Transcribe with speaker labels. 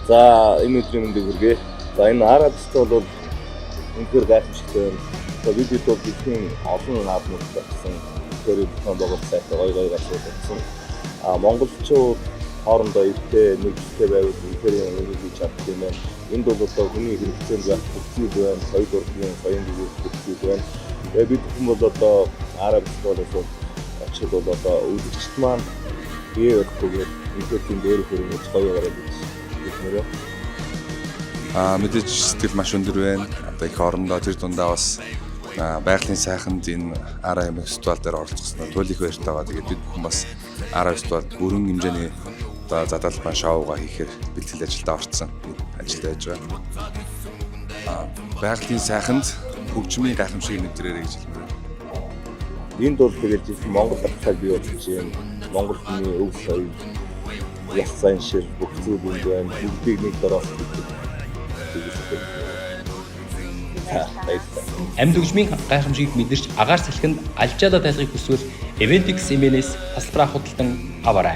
Speaker 1: За энэ өдрийн мэндийг хүргэе. За энэ Арабст бол үнэхээр гайхамшигтай байна. За бид бол дэлхийн олон наадмууд болсон. Тэр бүхэн богод сайтай гой гашууд болсон. Монголчууд хоорондоо эвтэй нэгтэй байвал үнэхээр юм хийж чаддаг юм байна. Энд бол одоо хүний хэрэгцээнд байх бүхнийг байна. Соёл урлагийн соён гэвэл бүхнийг байна. Тэгээ бид бүхэн бол одоо Арабст бол очил бол одоо өвлөгчт маань бие өрхгүйгээр үнэхээр тийм дээр хөрөнгөж гоё гараад ирсэн.
Speaker 2: Мэдээж сэтгэл маш өндөр байна. Одоо их орондоо тэр дундаа бас байгалийн сайханд энэ Ара аймаг фестивал дээр оролцсон. Туйл их баяртай байгаа. Тэгээд бид бүхэн бас Ара фестивалд бүрэн хэмжээний одоо задлалбан шоугаа хийхээр бэлтгэл ажилдаа орцсон. Ажилд байж байгаа. Байгалийн сайханд хөгжмийн гайхамшиг мэдрээрэй гэж хэлмээр байна.
Speaker 1: Энд бол тэгээд жишээ Монгол дахиад бий болж байна. Монгол хүний өв соёл, яс сайн шил бүх зүйл энд байна. Бүгдийг нэг дөрөс
Speaker 3: Амьд хөгжмийн гайхамшигыг мэдэрч агаар салхинд алжаалаа тайлахыг хүсвэл Eventix MN-с тасалбараа худалдан аваарай.